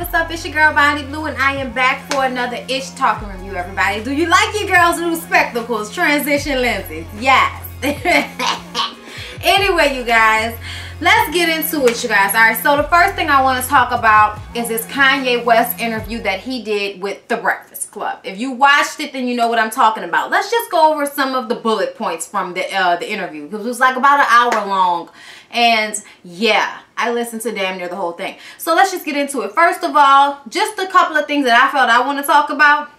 what's up? It's your girl Bonnie Blue and I am back for another Isht talking review, everybody. Do you like your girls with spectacles, transition lenses? Yes. Anyway, you guys, let's get into it, you guys. Alright, so the first thing I want to talk about is this Kanye West interview that he did with The Breakfast Club. If you watched it, then you know what I'm talking about. Let's just go over some of the bullet points from the interview, because it was like about an hour long. And yeah, I listened to damn near the whole thing. So let's just get into it. First of all, just a couple of things that I felt I want to talk about.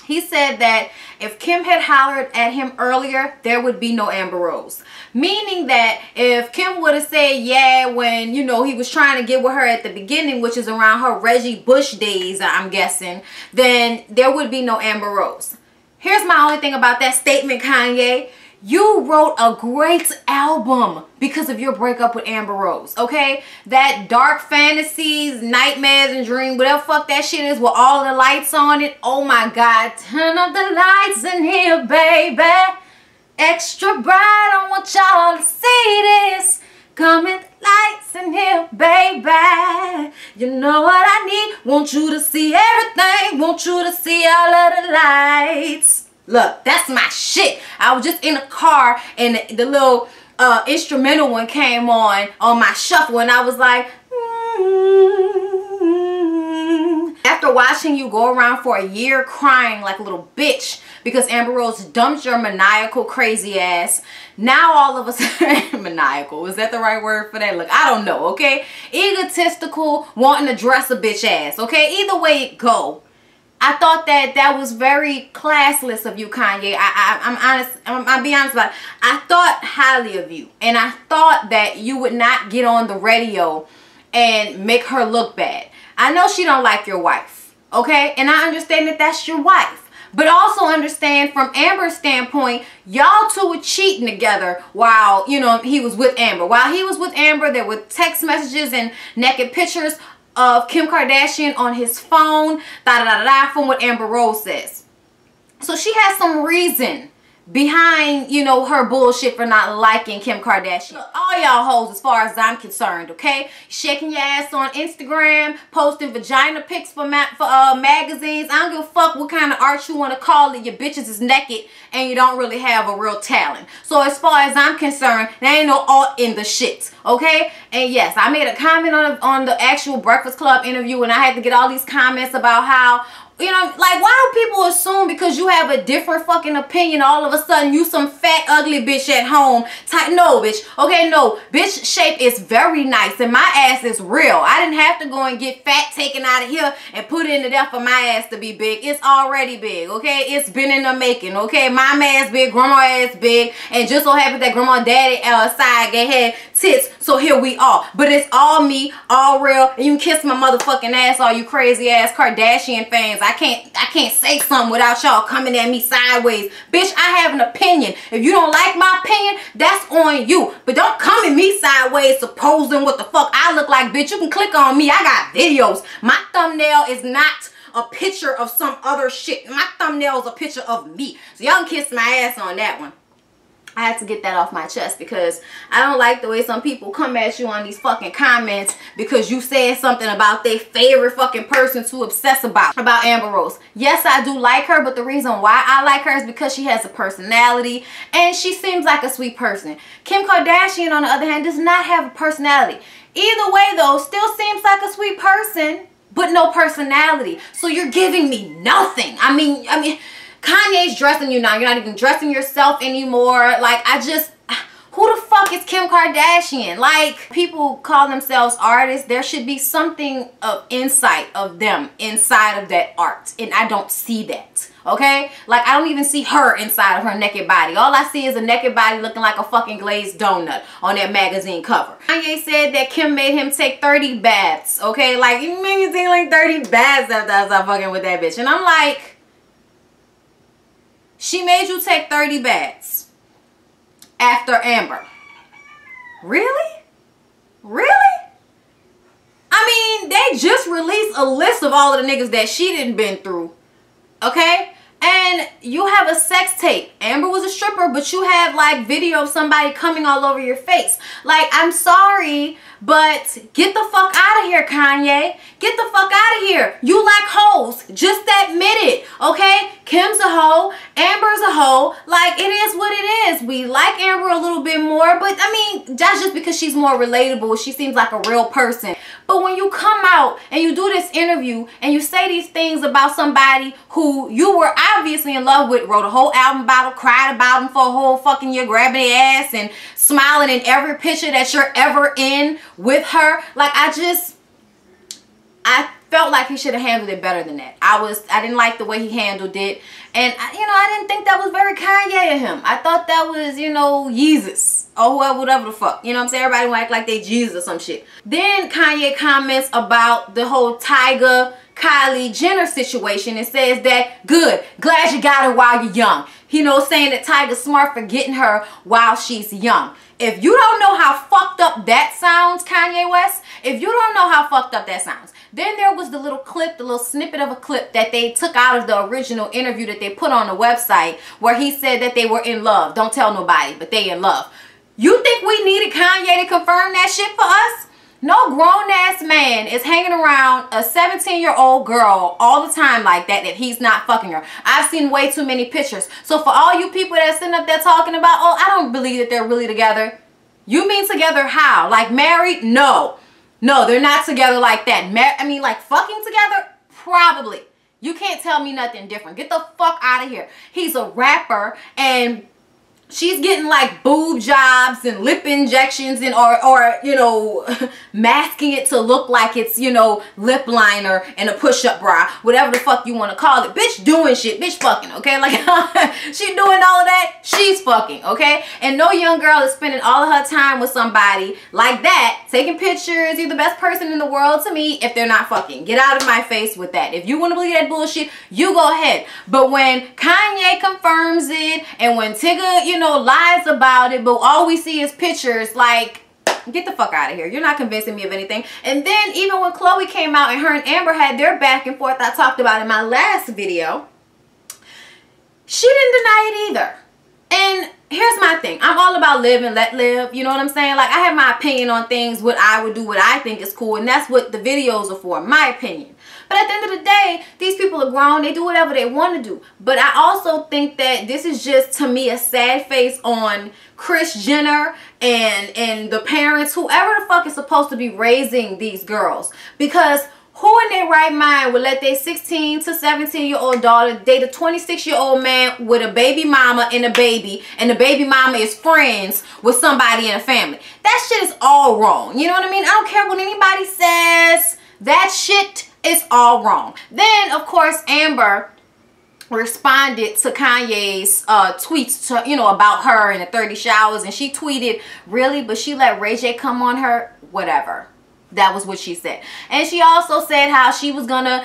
He said that if Kim had hollered at him earlier, there would be no Amber Rose. Meaning that if Kim would have said yeah when, you know, he was trying to get with her at the beginning, which is around her Reggie Bush days, I'm guessing, then there would be no Amber Rose. Here's my only thing about that statement, Kanye. You wrote a great album because of your breakup with Amber Rose, okay? That dark fantasies, nightmares and dreams, whatever fuck that shit is with all the lights on it. Oh my God, turn up the lights in here, baby. Extra bright, I want y'all to see this. Come in the lights in here, baby. You know what I need? Want you to see everything. Want you to see all of the lights. Look, that's my shit. I was just in a car and the little instrumental one came on my shuffle and I was like, After watching you go around for a year crying like a little bitch because Amber Rose dumped your maniacal crazy ass, now all of a sudden, maniacal, is that the right word for that? Look, I don't know, okay? Egotistical, wanting to dress a bitch ass, okay? Either way it go. I thought that was very classless of you, Kanye. I'm honest. I'll be honest about it. I thought highly of you. And I thought that you would not get on the radio and make her look bad. I know she don't like your wife, okay? And I understand that that's your wife. But also understand from Amber's standpoint, y'all two were cheating together while, you know, he was with Amber. While he was with Amber, there were text messages and naked pictures of Kim Kardashian on his phone, from what Amber Rose says. So she has some reason behind, you know, her bullshit for not liking Kim Kardashian. Look, all y'all hoes as far as I'm concerned, okay? Shaking your ass on Instagram, posting vagina pics for magazines. I don't give a fuck what kind of art you want to call it. Your bitches is naked and you don't really have a real talent. So as far as I'm concerned, there ain't no art in the shit, okay? And yes, I made a comment on the actual Breakfast Club interview and I had to get all these comments about how, you know, like, why do people assume because you have a different fucking opinion, all of a sudden you some fat, ugly bitch at home type? No, bitch. Okay, no. Bitch shape is very nice and my ass is real. I didn't have to go and get fat taken out of here and put it in there for my ass to be big. It's already big, okay? It's been in the making, okay? Mama ass big, grandma ass big, and just so happens that grandma and daddy side had tits, so here we are. But it's all me, all real, and you can kiss my motherfucking ass, all you crazy ass Kardashian fans. I can't say something without y'all coming at me sideways. Bitch, I have an opinion. If you don't like my opinion, that's on you. But don't come at me sideways supposing what the fuck I look like, bitch. You can click on me. I got videos. My thumbnail is not a picture of some other shit. My thumbnail is a picture of me. So y'all can kiss my ass on that one. I had to get that off my chest because I don't like the way some people come at you on these fucking comments because you said something about their favorite fucking person to obsess about Amber Rose. Yes, I do like her, but the reason why I like her is because she has a personality and she seems like a sweet person. Kim Kardashian, on the other hand, does not have a personality. Either way, though, still seems like a sweet person, but no personality. So you're giving me nothing. I mean, Kanye's dressing you now. You're not even dressing yourself anymore. Like, who the fuck is Kim Kardashian? Like, people call themselves artists. There should be something of insight of them inside of that art. And I don't see that. Okay? Like, I don't even see her inside of her naked body. All I see is a naked body looking like a fucking glazed donut on that magazine cover. Kanye said that Kim made him take 30 baths. Okay? Like, you made me take like 30 baths after I stopped fucking with that bitch. And I'm like, she made you take 30 baths after Amber. Really? Really? I mean, they just released a list of all of the niggas that she didn't been through. Okay? And you have a sex tape. Amber was a stripper, but you have like video of somebody coming all over your face. Like, I'm sorry, but get the fuck out of here, Kanye. Get the fuck out of here. You like hoes. Just admit it, okay? Kim's a hoe. Amber's a hoe. Like, it is what it is. We like Amber a little bit more, but I mean, that's just because she's more relatable. She seems like a real person. But when you come out and you do this interview and you say these things about somebody who you were obviously in love with, wrote a whole album about him, cried about him for a whole fucking year, grabbing their ass and smiling in every picture that you're ever in with her, like, I felt like he should have handled it better than that. I didn't like the way he handled it, and I didn't think that was very Kanye of him. I thought that was, Yeezus or whatever the fuck. You know what I'm saying? Everybody will act like they Jesus or some shit. Then Kanye comments about the whole Tyga Kylie Jenner situation and says that, good, glad you got her while you're young. Saying that Tyga's smart for getting her while she's young. If you don't know how fucked up that sounds, Kanye West, if you don't know how fucked up that sounds, then there was the little clip, the little snippet of a clip that they took out of the original interview that they put on the website where he said that they were in love. Don't tell nobody, but they in love. You think we needed Kanye to confirm that shit for us? No grown-ass man is hanging around a 17-year-old girl all the time like that he's not fucking her. I've seen way too many pictures. So for all you people that are sitting up there talking about, oh, I don't believe that they're really together. You mean together how? Like married? No. No, they're not together like that. Like fucking together? Probably. You can't tell me nothing different. Get the fuck out of here. He's a rapper and she's getting like boob jobs and lip injections and or masking it to look like it's, lip liner and a push-up bra, whatever the fuck you want to call it. Bitch doing shit, bitch fucking, okay? Like she doing all of that, she's fucking, okay? And no young girl is spending all of her time with somebody like that, taking pictures. You're the best person in the world to me if they're not fucking. Get out of my face with that. If you want to believe that bullshit, you go ahead. But when Kanye confirms it and when Tigger, lies about it, but all we see is pictures, like, get the fuck out of here. You're not convincing me of anything. And then even when Chloe came out and her and Amber had their back and forth I talked about in my last video, she didn't deny it either. And here's my thing. I'm all about live and let live. You know what I'm saying? Like, I have my opinion on things, what I would do, what I think is cool, and that's what the videos are for, my opinion. But at the end of the day, these people are grown. They do whatever they want to do. But I also think that this is just, to me, a sad face on Kris Jenner and the parents, whoever the fuck is supposed to be raising these girls. Because who in their right mind would let their 16 to 17-year-old daughter date a 26-year-old man with a baby mama and a baby, and the baby mama is friends with somebody in a family? That shit is all wrong. You know what I mean? I don't care what anybody says. That shit is all wrong. Then, of course, Amber responded to Kanye's tweets to, about her and the 30 showers, and she tweeted, really? But she let Ray J come on her? Whatever. That was what she said. And she also said how she was gonna,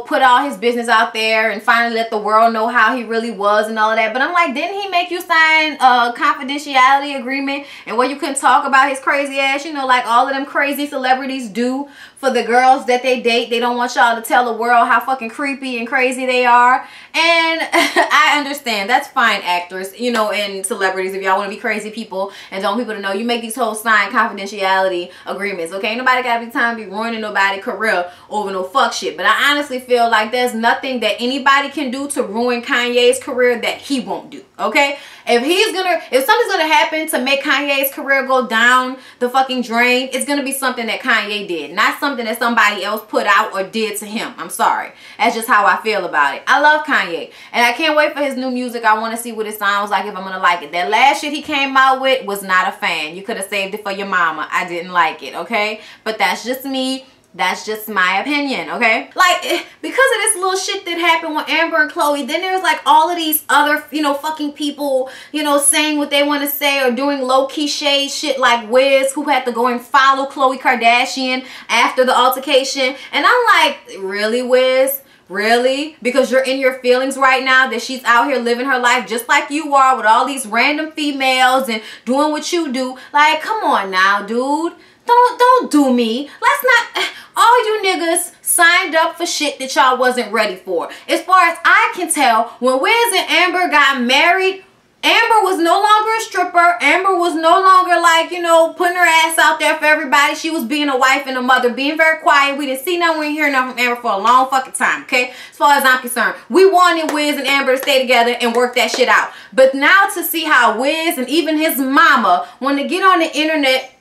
put all his business out there and finally let the world know how he really was and all of that. But I'm like, didn't he make you sign a confidentiality agreement and where you couldn't talk about his crazy ass, like all of them crazy celebrities do for the girls that they date? They don't want y'all to tell the world how fucking creepy and crazy they are. And I understand. That's fine, actors, and celebrities. If y'all want to be crazy people and don't want people to know, you make these whole sign confidentiality agreements, okay? Nobody got to be time to be ruining nobody's career over no fuck shit. But I honestly feel like there's nothing that anybody can do to ruin Kanye's career that he won't do, okay? If something's gonna happen to make Kanye's career go down the fucking drain, it's gonna be something that Kanye did, not something that somebody else put out or did to him. I'm sorry. That's just how I feel about it. I love Kanye, and I can't wait for his new music. I want to see what it sounds like, if I'm gonna like it. That last shit he came out with was not a fan. You could have saved it for your mama. I didn't like it, okay? But that's just me. That's just my opinion, okay? Like, because of this little shit that happened with Amber and Chloe, then there's like all of these other, fucking people, saying what they want to say or doing low-key shade shit, like Wiz, who had to go and follow Khloe Kardashian after the altercation. And I'm like, really, Wiz? Really? Because you're in your feelings right now that she's out here living her life just like you are with all these random females and doing what you do? Like, come on now, dude. Don't do me. Let's not. All you niggas signed up for shit that y'all wasn't ready for. As far as I can tell, when Wiz and Amber got married, Amber was no longer a stripper. Amber was no longer like, you know, putting her ass out there for everybody. She was being a wife and a mother, being very quiet. We didn't see nothing, we didn't hear nothing from Amber for a long fucking time, okay? As far as I'm concerned. We wanted Wiz and Amber to stay together and work that shit out. But now to see how Wiz and even his mama want to get on the internet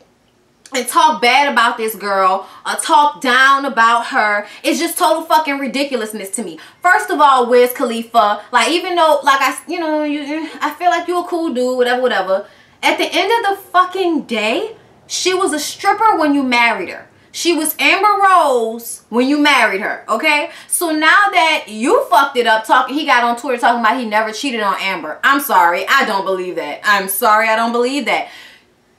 and talk bad about this girl or talk down about her, it's just total fucking ridiculousness to me. First of all, Wiz Khalifa, like, even though, like, I feel like you a cool dude, whatever, at the end of the fucking day, she was a stripper when you married her. She was Amber Rose when you married her, okay? So now that you fucked it up, he got on Twitter talking about he never cheated on Amber. I'm sorry, I don't believe that. I'm sorry, I don't believe that.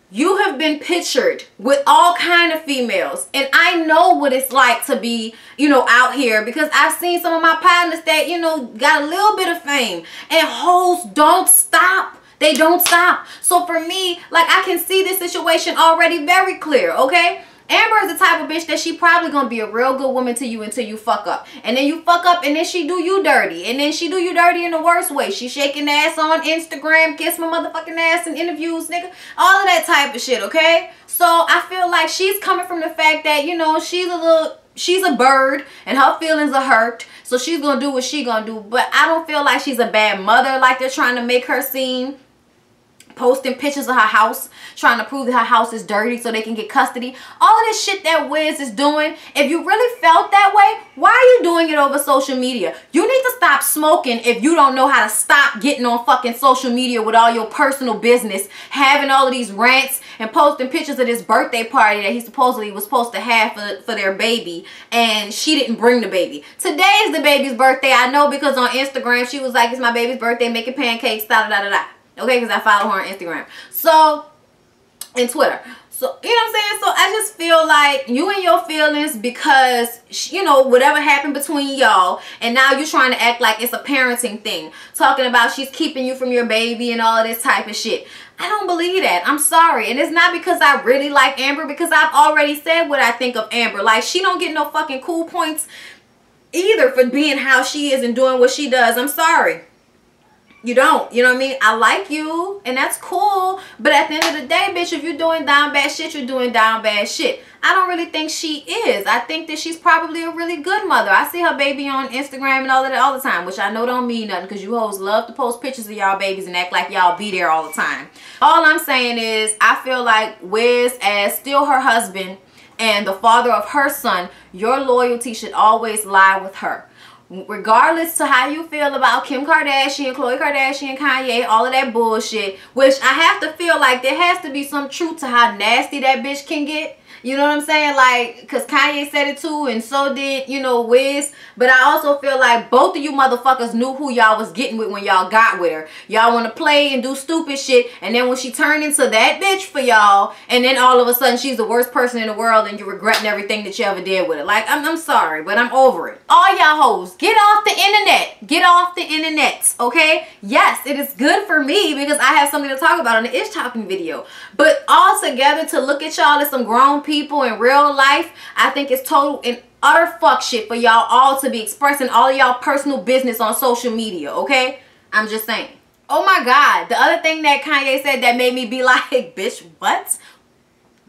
You have been pictured with all kind of females, and I know what it's like to be, you know, out here, because I've seen some of my partners that, you know, got a little bit of fame, and hoes don't stop. They don't stop. So for me, like, I can see this situation already very clear, okay? Amber is the type of bitch that she probably gonna be a real good woman to you until you fuck up. And then you fuck up and then she do you dirty. And then she do you dirty in the worst way. She shaking ass on Instagram, kiss my motherfucking ass in interviews, nigga. All of that type of shit, okay? So I feel like she's coming from the fact that, you know, she's a bird and her feelings are hurt. So she's gonna do what she gonna do. But I don't feel like she's a bad mother like they're trying to make her seem. Posting pictures of her house, trying to prove that her house is dirty so they can get custody. All of this shit that Wiz is doing, if you really felt that way, why are you doing it over social media? You need to stop smoking if you don't know how to stop getting on fucking social media with all your personal business, having all of these rants and posting pictures of this birthday party that he supposedly was supposed to have for their baby, and she didn't bring the baby. Today is the baby's birthday. I know because on Instagram she was like, it's my baby's birthday, making pancakes, da-da-da-da-da. Okay, because I follow her on Instagram. So, and Twitter. So, you know what I'm saying? So, I just feel like you and your feelings because, you know, whatever happened between y'all, and now you're trying to act like it's a parenting thing. Talking about she's keeping you from your baby and all of this type of shit. I don't believe that. I'm sorry. And it's not because I really like Amber, because I've already said what I think of Amber. Like, she don't get no fucking cool points either for being how she is and doing what she does. I'm sorry. You don't. You know what I mean? I like you, and that's cool. But at the end of the day, bitch, if you're doing down bad shit, you're doing down bad shit. I don't really think she is. I think that she's probably a really good mother. I see her baby on Instagram and all of that all the time, which I know don't mean nothing because you hoes love to post pictures of y'all babies and act like y'all be there all the time. All I'm saying is I feel like Wiz, as still her husband and the father of her son, your loyalty should always lie with her. Regardless to how you feel about Kim Kardashian, Khloe Kardashian, Kanye, all of that bullshit, which I have to feel like there has to be some truth to how nasty that bitch can get. You know what I'm saying? Like, because Kanye said it too, and so did, you know, Wiz. But I also feel like both of you motherfuckers knew who y'all was getting with when y'all got with her. Y'all want to play and do stupid shit, and then when she turned into that bitch for y'all, and then all of a sudden she's the worst person in the world, and you're regretting everything that you ever did with her. Like, I'm sorry, but I'm over it. All y'all hoes, get off the internet. Get off the internet, okay? Yes, it is good for me because I have something to talk about on the Isht talking video. But all together to look at y'all as some grown people in real life, I think it's total and utter fuck shit for y'all all to be expressing all of y'all personal business on social media, okay? I'm just saying. Oh my God, the other thing that Kanye said that made me be like, bitch, what?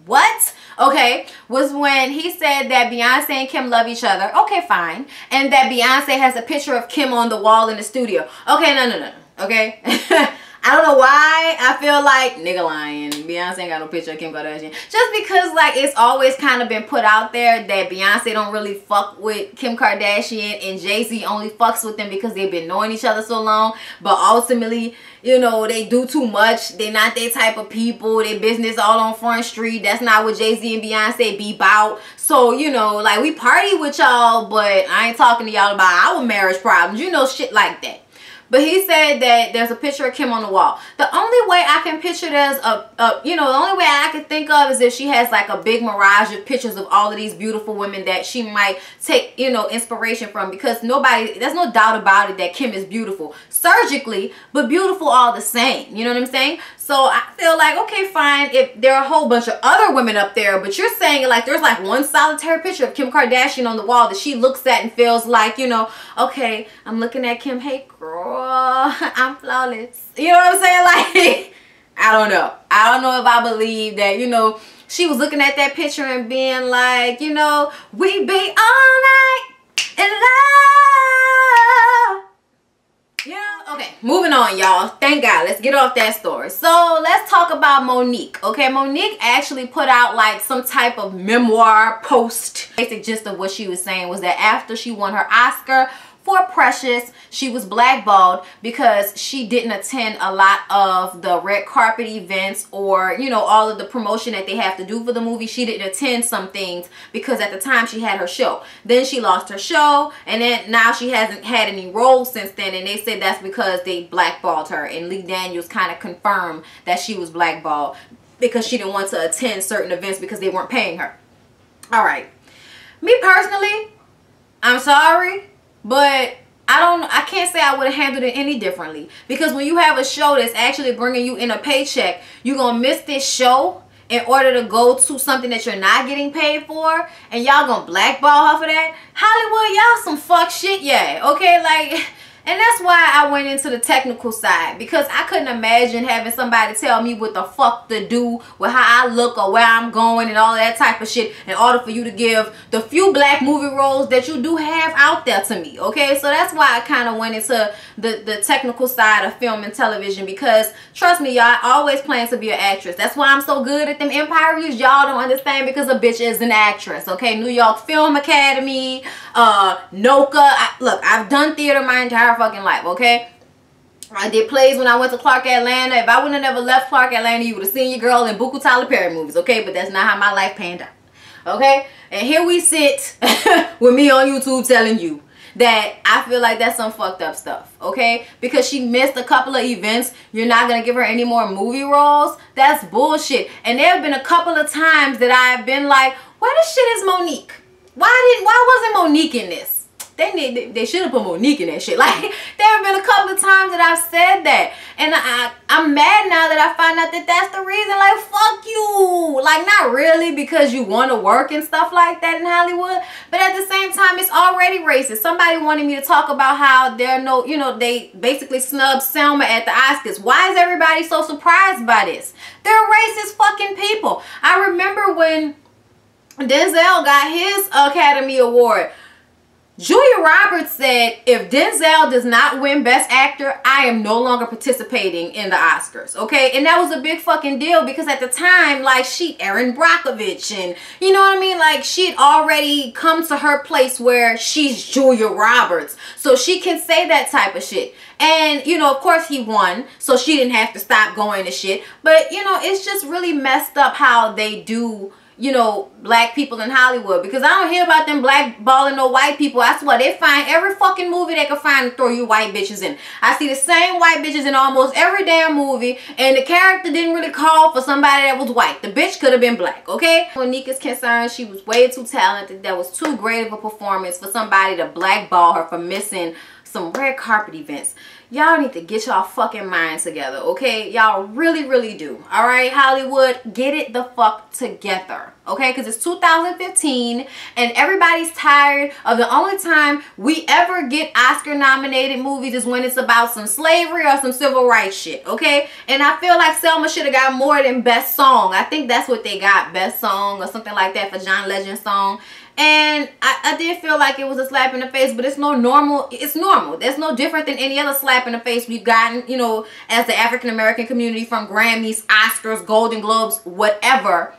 What? Okay, was when he said that Beyonce and Kim love each other. Okay, fine. And that Beyonce has a picture of Kim on the wall in the studio. Okay, no. Okay? I don't know why I feel like nigga lying. Beyonce ain't got no picture of Kim Kardashian. Just because like it's always kind of been put out there that Beyonce don't really fuck with Kim Kardashian and Jay-Z only fucks with them because they've been knowing each other so long. But ultimately, you know, they do too much. They're not that type of people. Their business all on Front Street. That's not what Jay-Z and Beyonce be about. So, you know, like we party with y'all, but I ain't talking to y'all about our marriage problems. You know, shit like that. But he said that there's a picture of Kim on the wall. The only way I can picture there's you know, the only way I can think of is if she has like a big mirage of pictures of all of these beautiful women that she might take, you know, inspiration from. Because there's no doubt about it that Kim is beautiful. Surgically, but beautiful all the same. You know what I'm saying? So I feel like, okay, fine, if there are a whole bunch of other women up there, but you're saying like there's like one solitary picture of Kim Kardashian on the wall that she looks at and feels like, you know, okay, I'm looking at Kim, hey girl, I'm flawless. You know what I'm saying? Like, I don't know. I don't know if I believe that, you know, she was looking at that picture and being like, you know, we be all night in love. Yeah. Okay, moving on, y'all. Thank God. Let's get off that story. So let's talk about Monique. Okay, Monique actually put out like some type of memoir post. Basic gist of what she was saying was that after she won her Oscar for Precious, she was blackballed because she didn't attend a lot of the red carpet events, or, you know, all of the promotion that they have to do for the movie. She didn't attend some things because at the time she had her show. Then she lost her show, and then now she hasn't had any roles since then, and they said that's because they blackballed her, and Lee Daniels kind of confirmed that she was blackballed because she didn't want to attend certain events because they weren't paying her. All right, me personally, I'm sorry, but I can't say I would have handled it any differently, because when you have a show that's actually bringing you in a paycheck, you're gonna miss this show in order to go to something that you're not getting paid for, and y'all gonna blackball her for that? Hollywood, y'all some fuck shit, yeah, okay? Like, and that's why I went into the technical side, because I couldn't imagine having somebody tell me what the fuck to do with how I look or where I'm going and all that type of shit in order for you to give the few black movie roles that you do have out there to me, okay? So that's why I kind of went into the technical side of film and television, because trust me, y'all, I always plan to be an actress. That's why I'm so good at them Empire reviews. Y'all don't understand, because a bitch is an actress, okay? New York Film Academy, NOCA. Look, I've done theater my entire fucking life, okay? I did plays when I went to Clark Atlanta. If I wouldn't have never left Clark Atlanta, you would have seen your girl in Buku Tyler Perry movies, okay? But that's not how my life panned out, okay? And here we sit with me on YouTube telling you that I feel like that's some fucked up stuff, okay? Because she missed a couple of events, you're not gonna give her any more movie roles? That's bullshit. And there have been a couple of times that I've been like, where the shit is Monique? Why wasn't Monique in this? They should have put Monique in that shit. Like, there have been a couple of times that I've said that, and I'm mad now that I find out that that's the reason. Like, fuck you. Like, not really, because you want to work and stuff like that in Hollywood, but at the same time, it's already racist. Somebody wanted me to talk about how there are no, you know, they basically snubbed Selma at the Oscars. Why is everybody so surprised by this? They're racist fucking people. I remember when Denzel got his Academy Award, Julia Roberts said, if Denzel does not win Best Actor, I am no longer participating in the Oscars, okay? And that was a big fucking deal, because at the time, like, Erin Brockovich, and you know what I mean? Like, she had already come to her place where she's Julia Roberts, so she can say that type of shit. And, you know, of course he won, so she didn't have to stop going to shit. But, you know, it's just really messed up how they do, you know, black people in Hollywood, because I don't hear about them blackballing no white people. I swear, they find every fucking movie they can find and throw you white bitches in. I see the same white bitches in almost every damn movie, and the character didn't really call for somebody that was white. The bitch could have been black, okay? Monique is concerned, she was way too talented. That was too great of a performance for somebody to blackball her for missing some red carpet events. Y'all need to get y'all fucking minds together, okay? Y'all really do. All right, Hollywood, get it the fuck together, okay? Because it's 2015 and everybody's tired of the only time we ever get Oscar nominated movies is when it's about some slavery or some civil rights shit, okay? And I feel like Selma should have got more than Best Song. I think that's what they got, Best Song or something like that for John Legend's song. And I did feel like it was a slap in the face, but it's normal. It's normal. That's no different than any other slap in the face we've gotten, you know, as the African-American community, from Grammys, Oscars, Golden Globes, whatever,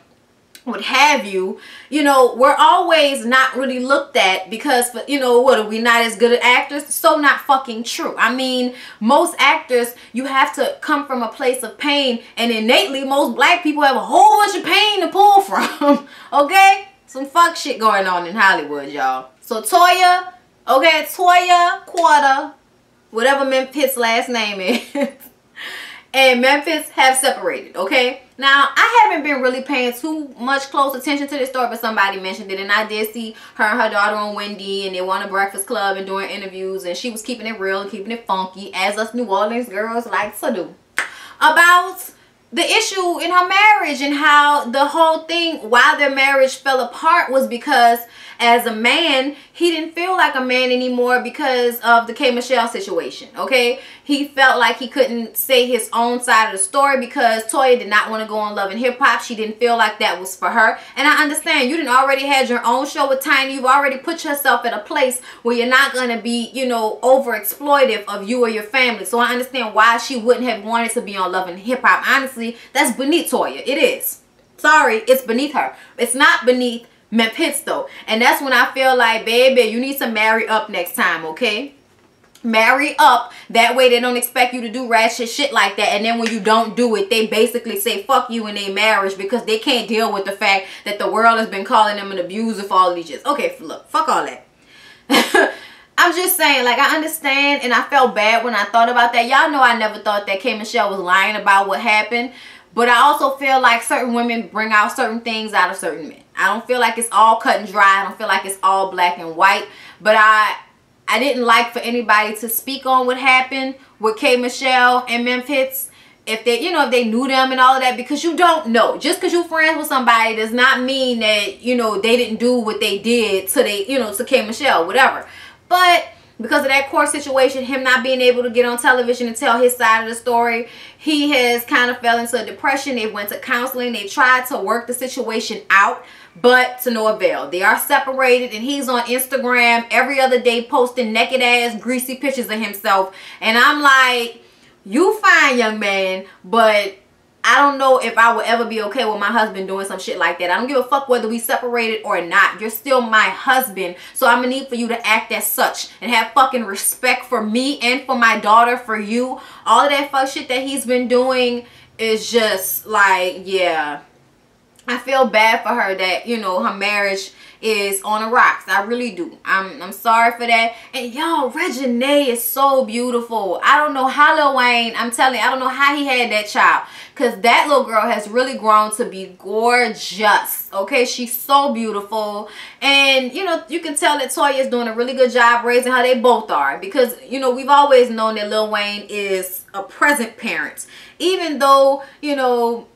what have you. You know, we're always not really looked at because, you know, what, are we not as good at actors? So not fucking true. I mean, most actors, you have to come from a place of pain, and innately, most black people have a whole bunch of pain to pull from, okay? Some fuck shit going on in Hollywood, y'all. So Toya, okay, Toya Quarter, whatever Memphitz last name is, and Memphitz have separated, okay? Now, I haven't been really paying too much close attention to this story, but somebody mentioned it, and I did see her and her daughter on Wendy, and they won a Breakfast Club and doing interviews, and she was keeping it real and keeping it funky, as us New Orleans girls like to do, about the issue in her marriage, and how the whole thing, why their marriage fell apart, was because as a man, he didn't feel like a man anymore because of the K. Michelle situation, okay? He felt like he couldn't say his own side of the story because Toya did not want to go on Love and Hip Hop. She didn't feel like that was for her. And I understand, you didn't already had your own show with Tiny. You've already put yourself at a place where you're not going to be, you know, over exploitive of you or your family. So I understand why she wouldn't have wanted to be on Love and Hip Hop. Honestly, that's beneath Toya. It is. Sorry, it's beneath her. It's not beneath Memphitz though. And that's when I feel like, baby, you need to marry up next time, okay? Marry up. That way they don't expect you to do ratchet shit like that. And then when you don't do it, they basically say fuck you in their marriage because they can't deal with the fact that the world has been calling them an abuser for all these years. Okay, look, fuck all that. I'm just saying, like, I understand, and I felt bad when I thought about that. Y'all know I never thought that K. Michelle was lying about what happened. But I also feel like certain women bring out certain things out of certain men. I don't feel like it's all cut and dry. I don't feel like it's all black and white. But I didn't like for anybody to speak on what happened with K. Michelle and Memphitz. If they, you know, if they knew them and all of that, because you don't know. Just because you're friends with somebody does not mean that, you know, they didn't do what they did to they, you know, to K. Michelle, whatever. But because of that court situation, him not being able to get on television and tell his side of the story, he has kind of fell into a depression. They went to counseling. They tried to work the situation out, but to no avail. They are separated, and he's on Instagram every other day posting naked ass, greasy pictures of himself. And I'm like, you fine, young man, but I don't know if I would ever be okay with my husband doing some shit like that. I don't give a fuck whether we separated or not. You're still my husband. So I'm gonna need for you to act as such and have fucking respect for me and for my daughter, for you. All of that fuck shit that he's been doing is just like, yeah. I feel bad for her that, you know, her marriage is on the rocks. I really do. I'm sorry for that. And y'all, Reginae is so beautiful. I don't know how Lil Wayne, I'm telling you, I don't know how he had that child. Because that little girl has really grown to be gorgeous. Okay, she's so beautiful. And, you know, you can tell that Toya is doing a really good job raising her. They both are. Because, you know, we've always known that Lil Wayne is a present parent. Even though, you know,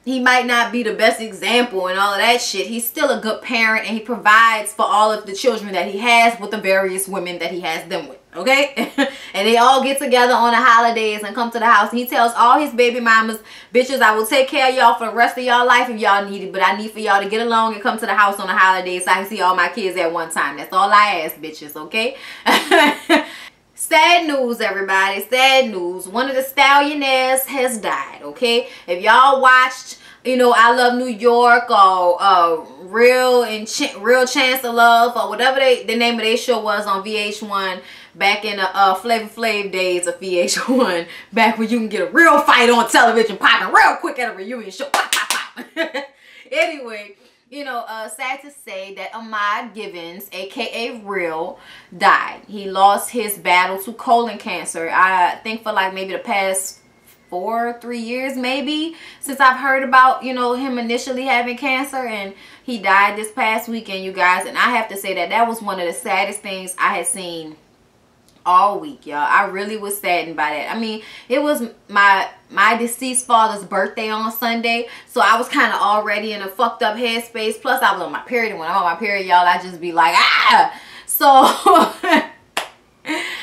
he might not be the best example and all of that shit, he's still a good parent, and he provides for all of the children that he has with the various women that he has them with, okay? And they all get together on the holidays and come to the house, and he tells all his baby mamas, bitches, I will take care of y'all for the rest of y'all life if y'all need it, but I need for y'all to get along and come to the house on the holidays so I can see all my kids at one time. That's all I ask, bitches, okay? Sad news, everybody. Sad news. One of the stallionaires has died, okay? If y'all watched, you know, I Love New York or Real Chance of Love or whatever the name of their show was on VH1 back in the Flavor Flav days of VH1, back when you can get a real fight on television popping real quick at a reunion show. Pop, pop, pop. Anyway, you know, sad to say that Ahmad Givens, aka Real, died. He lost his battle to colon cancer. I think for like maybe the past 3 years maybe since I've heard about, you know, him initially having cancer, and he died this past weekend, you guys. And I have to say that that was one of the saddest things I had seen all week, y'all. I really was saddened by that. I mean, it was my deceased father's birthday on Sunday, so I was kind of already in a fucked up headspace. Plus I was on my period, and when I'm on my period, y'all, I just be like, ah. So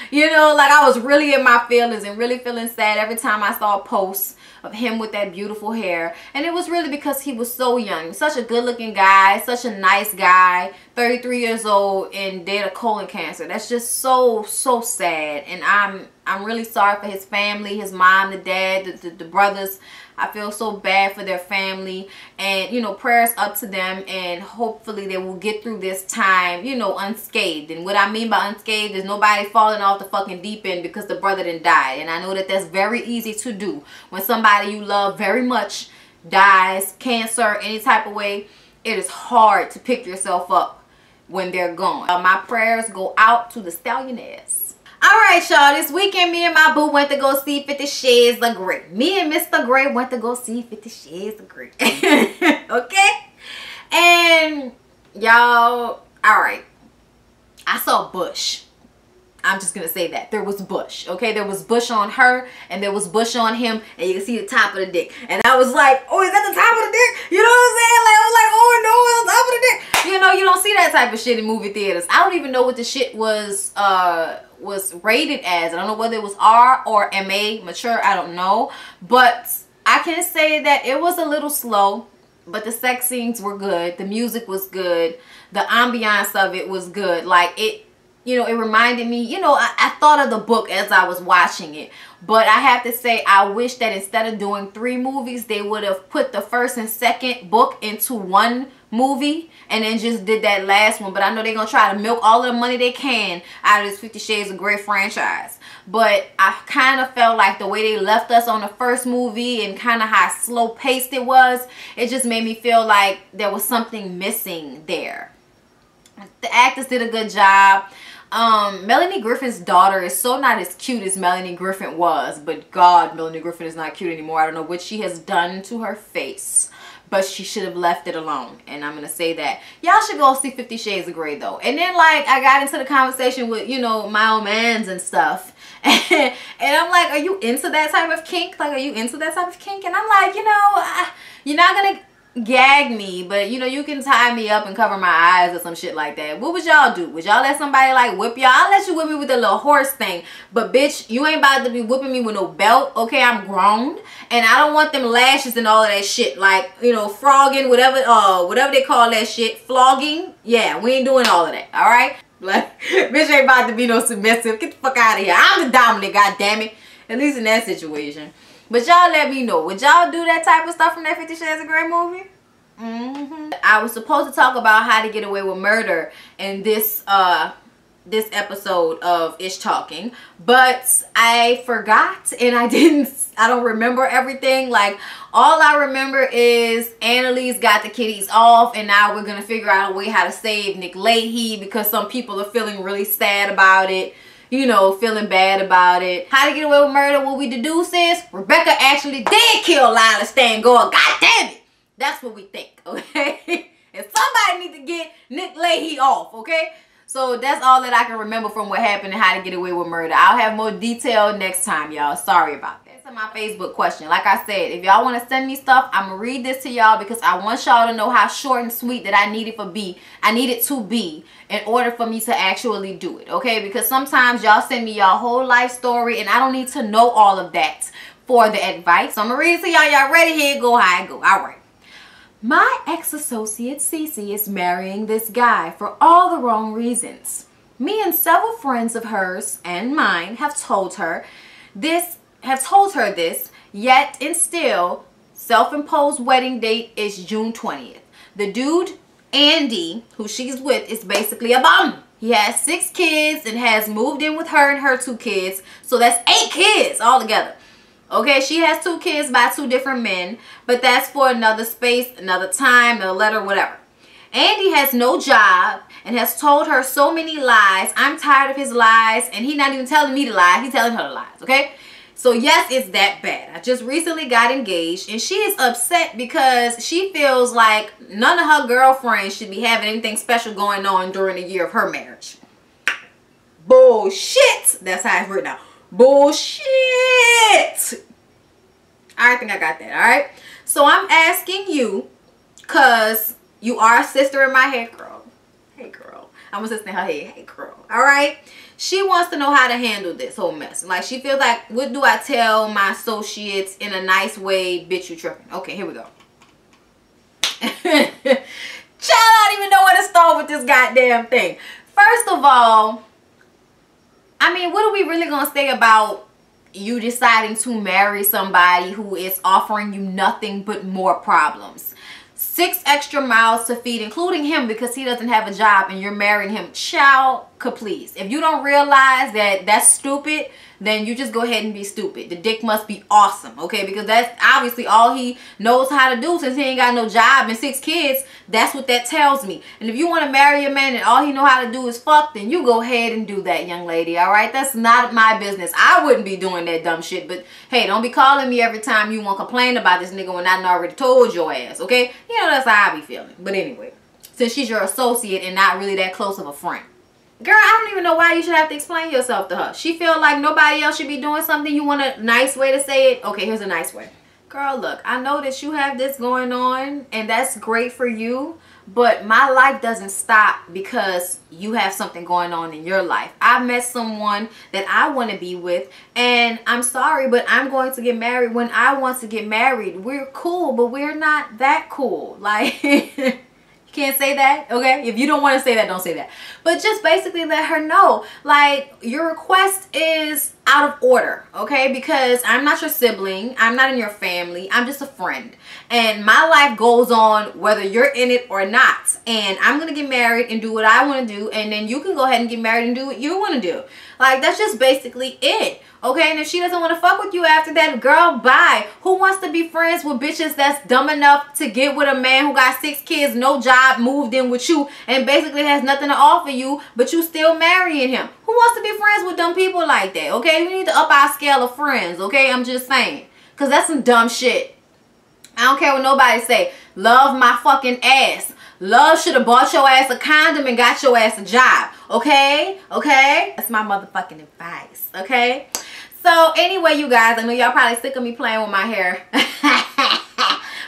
you know, like, I was really in my feelings and really feeling sad every time I saw posts of him with that beautiful hair. And it was really because he was so young. Such a good looking guy, such a nice guy, 33 years old, and dead of colon cancer. That's just so sad. And I'm really sorry for his family, his mom, the dad, the brothers. I feel so bad for their family, and, you know, prayers up to them, and hopefully they will get through this time, you know, unscathed. And what I mean by unscathed is nobody falling off the fucking deep end because the brother didn't die. And I know that that's very easy to do when somebody you love very much dies, cancer, any type of way. It is hard to pick yourself up when they're gone. My prayers go out to the stallionaires. Alright, y'all, this weekend me and my boo went to go see 50 Shades of Grey. Me and Mr. Grey went to go see 50 Shades of Grey. Okay? And y'all, alright, I saw Bush. I'm just gonna say that. There was bush, okay? There was bush on her and there was bush on him, and you can see the top of the dick. And I was like, oh, is that the top of the dick? You know what I'm saying? Like, I was like, oh no, it's the top of the dick. You know, you don't see that type of shit in movie theaters. I don't even know what the shit was rated as. I don't know whether it was R or MA, mature, I don't know. But I can say that it was a little slow, but the sex scenes were good. The music was good. The ambiance of it was good. Like, it, you know, it reminded me, you know, I thought of the book as I was watching it. But I have to say, I wish that instead of doing 3 movies, they would have put the first and second book into one movie and then just did that last one. But I know they're going to try to milk all of the money they can out of this 50 Shades of Grey franchise. But I kind of felt like the way they left us on the first movie and kind of how slow paced it was, it just made me feel like there was something missing there. The actors did a good job. Melanie Griffin's daughter is so not as cute as Melanie Griffin was, but God, Melanie Griffin is not cute anymore. I don't know what she has done to her face, but she should have left it alone. And I'm gonna say that y'all should go see 50 Shades of Grey though. And then, like, I got into the conversation with, you know, my old mans and stuff, and I'm like, are you into that type of kink? Like, are you into that type of kink? And I'm like, you know, you're not gonna gag me, but you know, you can tie me up and cover my eyes or some shit like that. What would y'all do? Would y'all let somebody like whip y'all? I'll let you whip me with a little horse thing, but bitch, you ain't about to be whipping me with no belt, okay? I'm grown and I don't want them lashes and all of that shit, like, you know, frogging, whatever they call that shit, flogging. Yeah, we ain't doing all of that, all right? Like, bitch ain't about to be no submissive. Get the fuck out of here. I'm the dominant, goddammit. At least in that situation. But y'all let me know. Would y'all do that type of stuff from that 50 Shades of Grey movie? I was supposed to talk about How to Get Away with Murder in this this episode of Ish Talking, but I forgot and I don't remember everything. Like, all I remember is Annalise got the kitties off, and now we're gonna figure out a way how to save Nick Leahy because some people are feeling really sad about it. You know, feeling bad about it. How to Get Away with Murder, what we deduce is Rebecca actually did kill Lila Stangor. God damn it. That's what we think, okay? And somebody need to get Nick Leahy off, okay? So that's all that I can remember from what happened and How to Get Away with Murder. I'll have more detail next time, y'all. Sorry about that. That's my Facebook question. Like I said, if y'all want to send me stuff, I'm going to read this to y'all because I want y'all to know how short and sweet that I need it to be in order for me to actually do it, okay? Because sometimes y'all send me y'all whole life story and I don't need to know all of that for the advice. So I'm going to read it to y'all. Y'all ready? Here go, how I go. All right. My ex-associate Cece is marrying this guy for all the wrong reasons. Me and several friends of hers and mine have told her this, yet and still, self-imposed wedding date is June 20th. The dude, Andy, who she's with, is basically a bum. He has 6 kids and has moved in with her and her 2 kids. So that's 8 kids altogether. Okay, she has 2 kids by 2 different men, but that's for another space, another time, another letter, whatever. Andy has no job and has told her so many lies. I'm tired of his lies, and he's not even telling me the lies. He's telling her the lies, okay? So yes, it's that bad. I just recently got engaged, and she is upset because she feels like none of her girlfriends should be having anything special going on during the year of her marriage. Bullshit! That's how it's written out. Bullshit. I think I got that. All right, so I'm asking you because you are a sister in my head, girl. Hey girl, I'm a sister in her head. Hey girl. All right, she wants to know how to handle this whole mess. Like, she feels like, what do I tell my associates in a nice way? Bitch, you tripping. Okay, here we go. Child, I don't even know where to start with this goddamn thing. First of all, I mean, what are we really going to say about you deciding to marry somebody who is offering you nothing but more problems? 6 extra mouths to feed, including him, because he doesn't have a job and you're marrying him. Child, please. If you don't realize that that's stupid, then you just go ahead and be stupid. The dick must be awesome, okay? Because that's obviously all he knows how to do since he ain't got no job and 6 kids. That's what that tells me. And if you want to marry a man and all he know how to do is fuck, then you go ahead and do that, young lady, all right? That's not my business. I wouldn't be doing that dumb shit, but hey, don't be calling me every time you want to complain about this nigga when I done already told your ass, okay? You know, that's how I be feeling. But anyway, since she's your associate and not really that close of a friend. Girl, I don't even know why you should have to explain yourself to her. She feel like nobody else should be doing something. You want a nice way to say it? Okay, here's a nice way. Girl, look, I know that you have this going on and that's great for you, but my life doesn't stop because you have something going on in your life. I met someone that I want to be with, and I'm sorry, but I'm going to get married when I want to get married. We're cool, but we're not that cool. Like, you can't say that, okay? If you don't want to say that, don't say that. But just basically let her know, like, your request is out of order, okay? Because I'm not your sibling, I'm not in your family, I'm just a friend, and my life goes on whether you're in it or not. And I'm gonna get married and do what I want to do, and then you can go ahead and get married and do what you want to do. Like, that's just basically it, okay? And if she doesn't want to fuck with you after that, girl, bye. Who wants to be friends with bitches that's dumb enough to get with a man who got 6 kids, no job, moved in with you, and basically has nothing to offer you, but you still marrying him? Who wants to be friends with dumb people like that, okay? We need to up our scale of friends, okay? I'm just saying. Because that's some dumb shit. I don't care what nobody say. Love my fucking ass. Love should have bought your ass a condom and got your ass a job, okay? Okay? That's my motherfucking advice, okay? So anyway, you guys, I know y'all probably sick of me playing with my hair.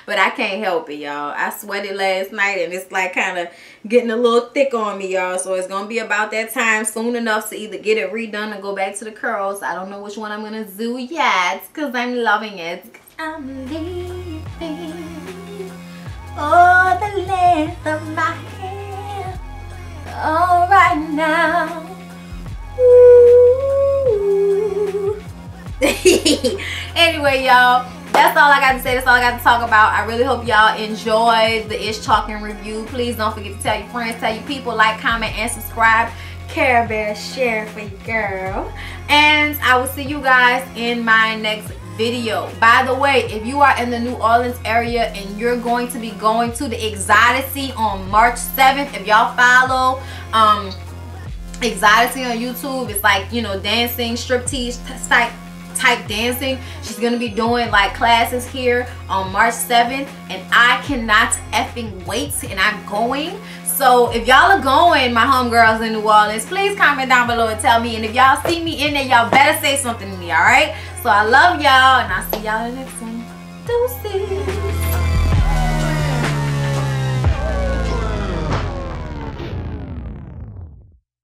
But I can't help it, y'all. I sweated last night and it's like kind of getting a little thick on me, y'all. So it's going to be about that time soon enough to either get it redone or go back to the curls. I don't know which one I'm going to do yet because I'm loving it. I'm leaving for the length of my hair. All right now. Ooh. Anyway, y'all. That's all I got to say. That's all I got to talk about. I really hope y'all enjoyed the Ish Talking review. Please don't forget to tell your friends, tell your people, like, comment, and subscribe. Care Bear, share for your girl. And I will see you guys in my next video. By the way, if you are in the New Orleans area and you're going to be going to the Exoticy on March 7th, if y'all follow Exoticy on YouTube, it's like, you know, dancing, striptease type dancing. She's gonna be doing like classes here on March 7th, and I cannot effing wait, and I'm going. So if y'all are going, my homegirls in New Orleans, please comment down below and tell me. And if y'all see me in there, y'all better say something to me, all right? So I love y'all, and I'll see y'all in the next one. Deuces.